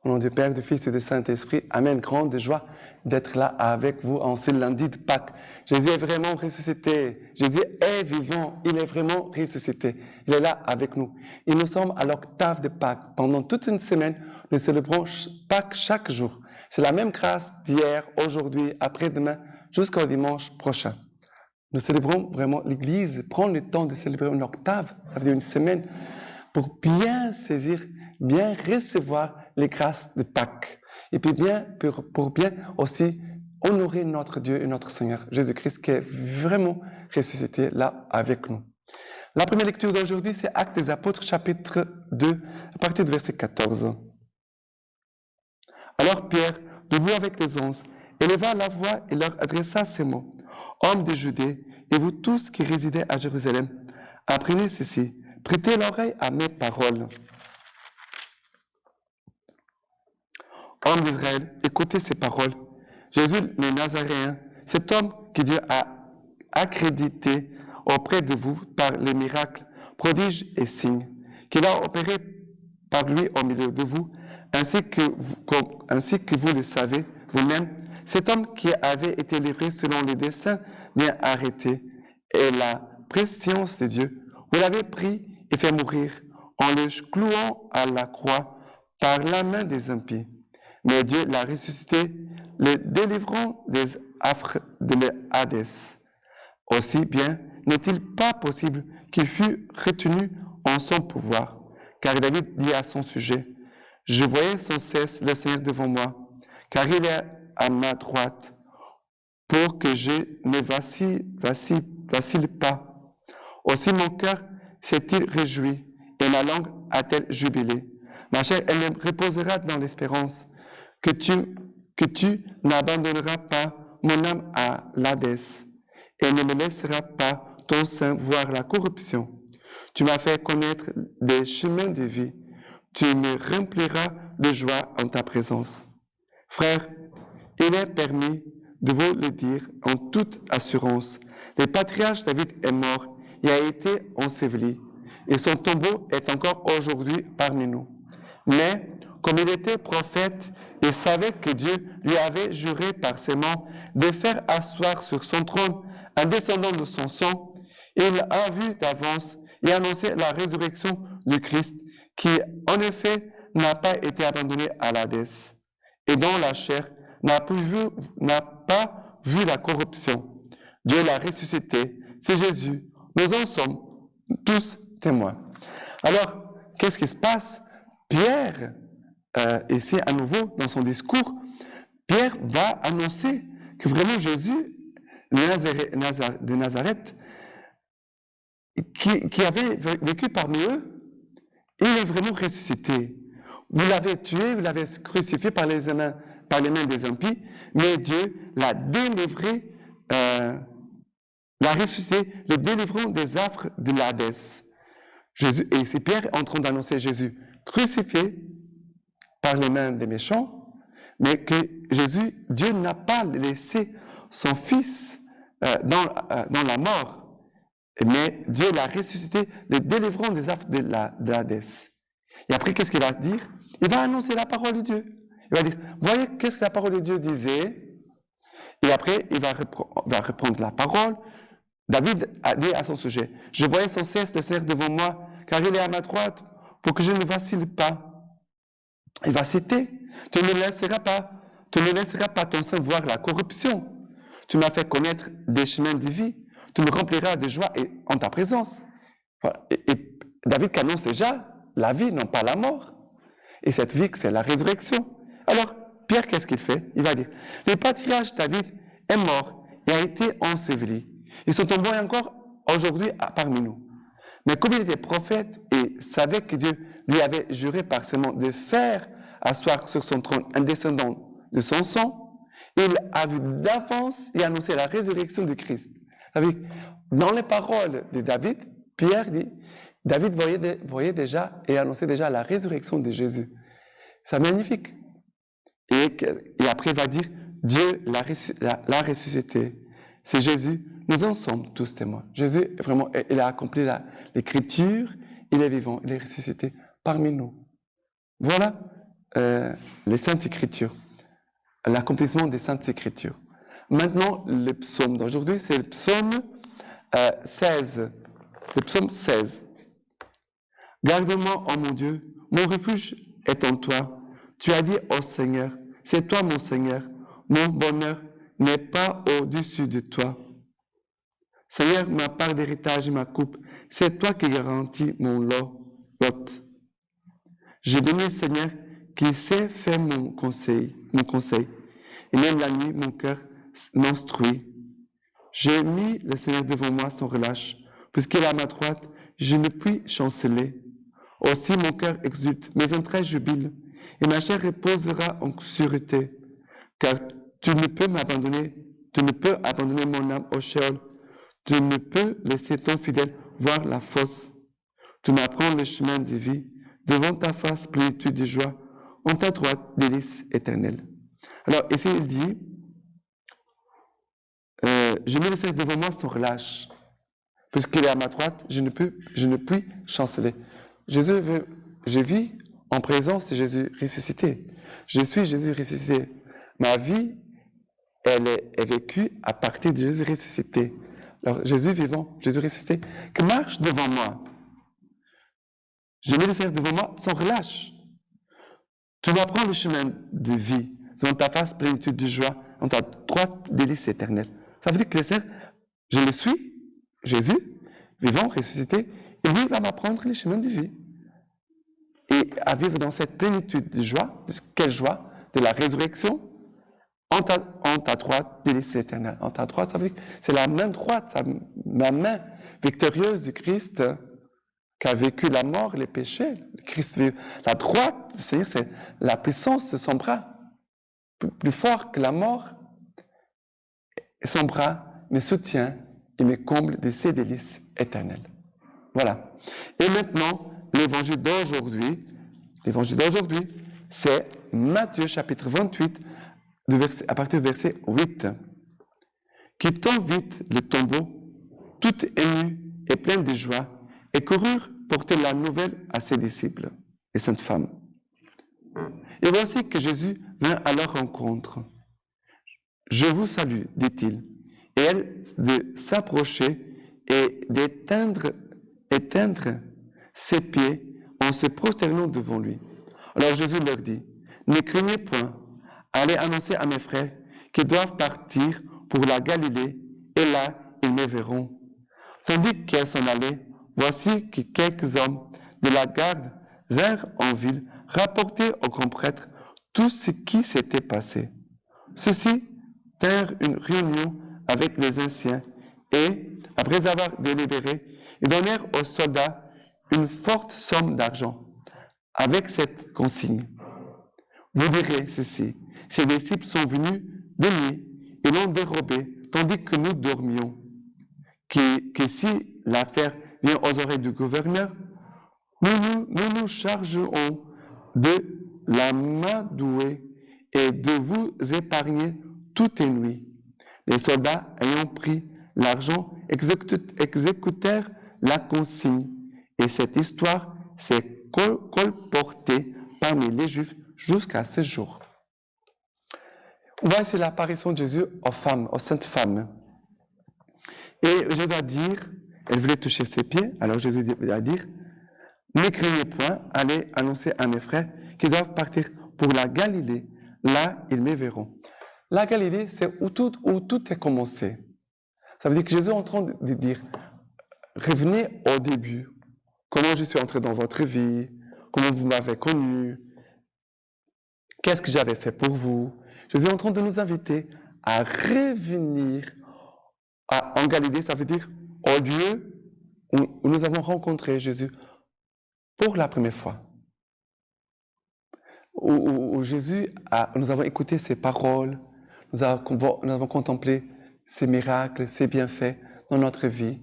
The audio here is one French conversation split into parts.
Au nom du Père, du Fils et du Saint-Esprit, Amen. Grande joie d'être là avec vous en ce lundi de Pâques. Jésus est vraiment ressuscité. Jésus est vivant. Il est vraiment ressuscité. Il est là avec nous. Et nous sommes à l'octave de Pâques. Pendant toute une semaine, nous célébrons Pâques chaque jour. C'est la même grâce d'hier, aujourd'hui, après-demain, jusqu'au dimanche prochain. Nous célébrons vraiment l'Église. Prend le temps de célébrer une octave, ça veut dire une semaine, pour bien saisir, bien recevoir les grâces de Pâques. Et puis pour bien aussi honorer notre Dieu et notre Seigneur, Jésus-Christ, qui est vraiment ressuscité là avec nous. La première lecture d'aujourd'hui, c'est Actes des Apôtres, chapitre 2, à partir du verset 14. Alors Pierre, debout avec les 11, éleva la voix et leur adressa ces mots. Hommes de Judée, et vous tous qui résidez à Jérusalem, apprenez ceci, prêtez l'oreille à mes paroles. Hommes d'Israël, écoutez ces paroles. Jésus le Nazaréen, cet homme que Dieu a accrédité auprès de vous par les miracles, prodiges et signes, qu'il a opérés par lui au milieu de vous, ainsi que vous le savez vous-même, cet homme qui avait été livré selon le dessein bien arrêté et la préscience de Dieu, vous l'avez pris et fait mourir en le clouant à la croix par la main des impies. Mais Dieu l'a ressuscité, le délivrant des affres de l'Hadès. Aussi bien n'est-il pas possible qu'il fût retenu en son pouvoir, car David dit à son sujet, « Je voyais sans cesse le Seigneur devant moi, car il est à ma droite, pour que je ne vacille pas. Aussi mon cœur s'est-il réjoui, et ma langue a-t-elle jubilé. Ma chair elle-même reposera dans l'espérance, que tu n'abandonneras pas mon âme à l'Hadès, et ne me laisseras pas ton sein voir la corruption. Tu m'as fait connaître des chemins de vie, tu me rempliras de joie en ta présence. Frères, il est permis de vous le dire en toute assurance. Le patriarche David est mort et a été enseveli, et son tombeau est encore aujourd'hui parmi nous. Mais, comme il était prophète, il savait que Dieu lui avait juré par ses mains de faire asseoir sur son trône un descendant de son sang. Il a vu d'avance et annoncé la résurrection du Christ, qui, en effet, n'a pas été abandonné à l'Hadès, et dont la chair n'a pas vu la corruption. Dieu l'a ressuscité, c'est Jésus. Nous en sommes tous témoins. Alors, qu'est-ce qui se passe? Pierre, ici à nouveau dans son discours, Pierre va annoncer que vraiment Jésus de Nazareth, qui avait vécu parmi eux, il est vraiment ressuscité. Vous l'avez tué, vous l'avez crucifié par les mains des impies, mais Dieu l'a délivré, l'a ressuscité, le délivrant des affres de l'Hadès. Jésus, et c'est Pierre en train d'annoncer Jésus crucifié par les mains des méchants, mais que Jésus, Dieu n'a pas laissé son Fils dans la mort, mais Dieu l'a ressuscité, le délivrant des affres de l'Hadès. Et après, qu'est-ce qu'il va dire? Il va annoncer la parole de Dieu. Il va dire, voyez qu'est-ce que la parole de Dieu disait. Et après, il va reprendre la parole. David a dit à son sujet, je voyais sans cesse le Seigneur devant moi, car il est à ma droite, pour que je ne vacille pas. Il va citer, tu ne laisseras pas ton sein voir la corruption. Tu m'as fait connaître des chemins de vie. Tu me rempliras de joie en ta présence. Voilà. Et David annonce déjà la vie, non pas la mort. Et cette vie, c'est la résurrection. Alors, Pierre, qu'est-ce qu'il fait? Il va dire, le patriarche David est mort et a été enseveli. Ils sont tombés encore aujourd'hui parmi nous. Mais comme il était prophète et savait que Dieu lui avait juré par ses mains de faire asseoir sur son trône un descendant de son sang, il a vu d'avance et annoncé la résurrection du Christ. Dans les paroles de David, Pierre dit, David voyait déjà et annonçait déjà la résurrection de Jésus. C'est magnifique. Et après, il va dire, Dieu l'a ressuscité. C'est Jésus. Nous en sommes tous témoins. Jésus, vraiment, il a accompli l'écriture. Il est vivant. Il est ressuscité parmi nous. Voilà les Saintes Écritures, l'accomplissement des Saintes Écritures. Maintenant, le psaume d'aujourd'hui, c'est le psaume 16. Le psaume 16. Garde-moi, ô mon Dieu, mon refuge est en toi. Tu as dit au Seigneur, c'est toi mon Seigneur, mon bonheur n'est pas au-dessus de toi. Seigneur, ma part d'héritage et ma coupe, c'est toi qui garantis mon lot. J'ai donné, Seigneur, qui sait faire mon conseil. Et même la nuit, mon cœur m'instruit. J'ai mis le Seigneur devant moi sans relâche, puisqu'il est à ma droite, je ne puis chanceler. Aussi mon cœur exulte, mes entrailles jubilent, et ma chair reposera en sûreté, car tu ne peux abandonner mon âme au Sheol, tu ne peux laisser ton fidèle voir la fosse. Tu m'apprends le chemin de vie, devant ta face, plénitude de joie, en ta droite, délice éternelle. Alors, ici, il dit, je mets le Seigneur devant moi sans relâche, puisqu'il est à ma droite, je ne puis chanceler. Je vis en présence de Jésus ressuscité. Je suis Jésus ressuscité. Ma vie, elle est vécue à partir de Jésus ressuscité. Alors, Jésus vivant, Jésus ressuscité, qui marche devant moi. Je mets le Seigneur devant moi sans relâche. Tu vas prendre le chemin de vie, devant ta face, plénitude de joie, en ta droite, délice éternelle. Ça veut dire que le Seigneur, je le suis, Jésus, vivant, ressuscité, et lui va m'apprendre le chemin de vie. Et à vivre dans cette plénitude de joie, quelle joie? De la résurrection, en ta droite, délice éternelle. En ta droite, ça veut dire que c'est la main droite, la main victorieuse du Christ qui a vécu la mort, les péchés. Le Christ vit. La droite du Seigneur, c'est la puissance de son bras. Plus fort que la mort. Et son bras me soutient et me comble de ses délices éternelles. Voilà. Et maintenant, l'évangile d'aujourd'hui, c'est Matthieu chapitre 28, à partir du verset 8. Quittant vite le tombeau, tout ému et plein de joie, et coururent porter la nouvelle à ses disciples, les saintes femmes. Et voici que Jésus vint à leur rencontre. Je vous salue, dit-il. Et elle de s'approcher et d'éteindre ses pieds en se prosternant devant lui. Alors Jésus leur dit, ne craignez point, allez annoncer à mes frères qu'ils doivent partir pour la Galilée, et là ils me verront. Tandis qu'elles s'en allaient, voici que quelques hommes de la garde vinrent en ville rapporter au grand prêtre tout ce qui s'était passé. Ceux-ci tinrent une réunion avec les anciens et, après avoir délibéré, ils donnèrent aux soldats une forte somme d'argent avec cette consigne. Vous direz ceci, ces disciples sont venus de nuit et l'ont dérobé tandis que nous dormions. Que si l'affaire vient aux oreilles du gouverneur, nous nous chargerons de l'amadouer et de vous épargner toute nuit. Les soldats ayant pris l'argent exécutèrent la consigne et cette histoire s'est colportée parmi les Juifs jusqu'à ce jour. On voit ici l'apparition de Jésus aux femmes, aux saintes femmes. Et je dois dire, elle voulait toucher ses pieds, alors Jésus va dire, ne craignez point, allez annoncer à mes frères qu'ils doivent partir pour la Galilée, là ils me verront. La Galilée, c'est où tout est commencé. Ça veut dire que Jésus est en train de dire, revenez au début, comment je suis entré dans votre vie, comment vous m'avez connu, qu'est-ce que j'avais fait pour vous. Jésus est en train de nous inviter à revenir en Galilée, ça veut dire au lieu où nous avons rencontré Jésus pour la première fois. Où Jésus, nous avons écouté ses paroles, nous avons contemplé ses miracles, ses bienfaits dans notre vie.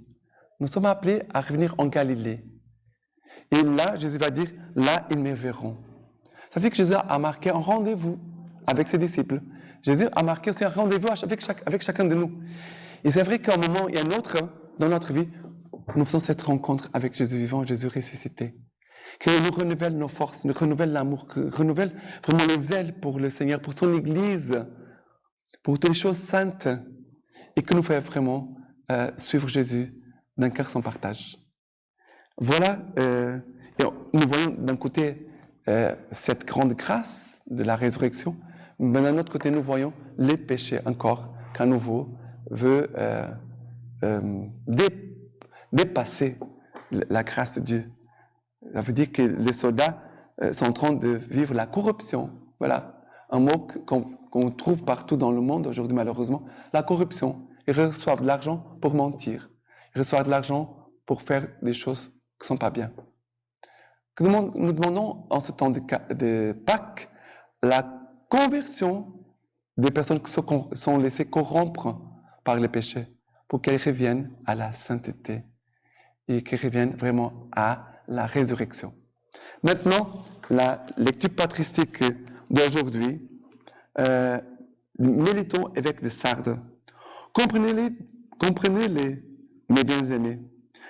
Nous sommes appelés à revenir en Galilée. Et là, Jésus va dire, là, ils me verront. Ça veut dire que Jésus a marqué un rendez-vous avec ses disciples. Jésus a marqué aussi un rendez-vous avec chacun de nous. Et c'est vrai qu'à un moment et à un autre, dans notre vie, nous faisons cette rencontre avec Jésus vivant, Jésus ressuscité. qu'il nous renouvelle nos forces, nous renouvelle l'amour, qu'il renouvelle vraiment les ailes pour le Seigneur, pour son Église, pour toutes les choses saintes, et que nous fasse vraiment suivre Jésus d'un cœur sans partage. Voilà, et nous voyons d'un côté cette grande grâce de la résurrection, mais d'un autre côté, nous voyons les péchés encore qu'à nouveau veut dépasser la grâce de Dieu. Ça veut dire que les soldats sont en train de vivre la corruption. Voilà, un mot qu'on trouve partout dans le monde aujourd'hui, malheureusement. La corruption. Ils reçoivent de l'argent pour mentir. Ils reçoivent de l'argent pour faire des choses qui ne sont pas bien. Nous demandons en ce temps de Pâques la conversion des personnes qui sont laissées corrompre par les péchés pour qu'elles reviennent à la sainteté et qu'elles reviennent vraiment à la résurrection. Maintenant, la lecture patristique d'aujourd'hui, Méliton, évêque de Sardes. Comprenez-les, mes bien-aimés.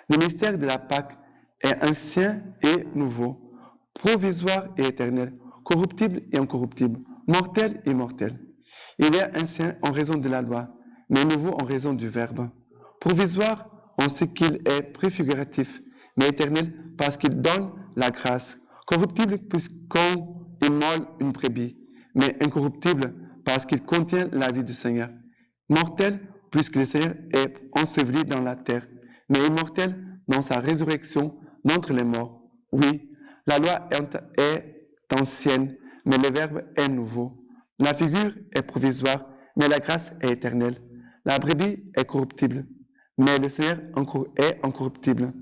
Le mystère de la Pâque est ancien et nouveau, provisoire et éternel, corruptible et incorruptible, mortel et immortel. Il est ancien en raison de la loi, mais nouveau en raison du Verbe. Provisoire en ce qu'il est préfiguratif, mais éternel parce qu'il donne la grâce. Corruptible puisqu'on immole une brebis, mais incorruptible parce qu'il contient la vie du Seigneur. Mortel puisque le Seigneur est enseveli dans la terre, mais immortel dans sa résurrection d'entre les morts. Oui, la loi est ancienne, mais le Verbe est nouveau. La figure est provisoire, mais la grâce est éternelle. La brebis est corruptible, mais le Seigneur est incorruptible.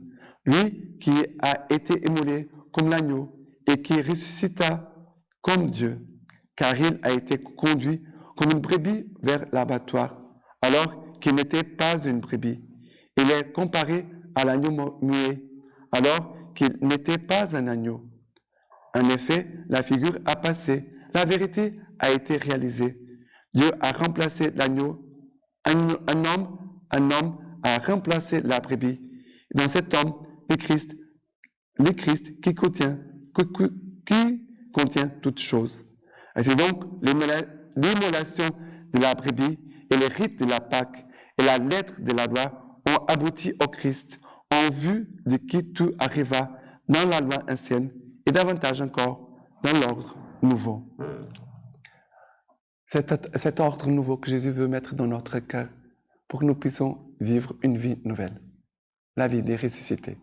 Lui qui a été immolé comme l'agneau et qui ressuscita comme Dieu, car il a été conduit comme une brebis vers l'abattoir, alors qu'il n'était pas une brebis. Il est comparé à l'agneau muet, alors qu'il n'était pas un agneau. En effet, la figure a passé, la vérité a été réalisée. Dieu a remplacé l'agneau, un homme a remplacé la brebis. Dans cet homme, le Christ qui contient toutes choses. Et c'est donc l'immolation de la brebis et les rites de la Pâque et la lettre de la loi ont abouti au Christ en vue de qui tout arriva dans la loi ancienne et davantage encore dans l'ordre nouveau. Cet ordre nouveau que Jésus veut mettre dans notre cœur pour que nous puissions vivre une vie nouvelle, la vie des ressuscités.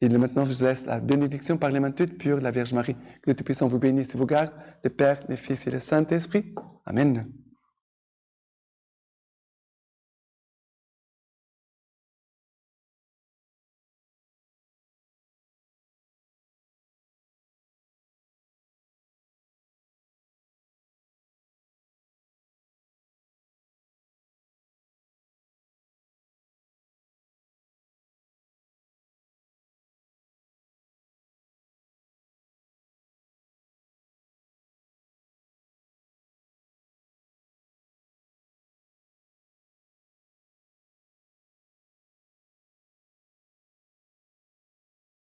Et maintenant, je vous laisse la bénédiction par les mains toutes pures de la Vierge Marie. Que Dieu Tout-Puissant vous bénisse et vous garde, le Père, le Fils et le Saint-Esprit. Amen.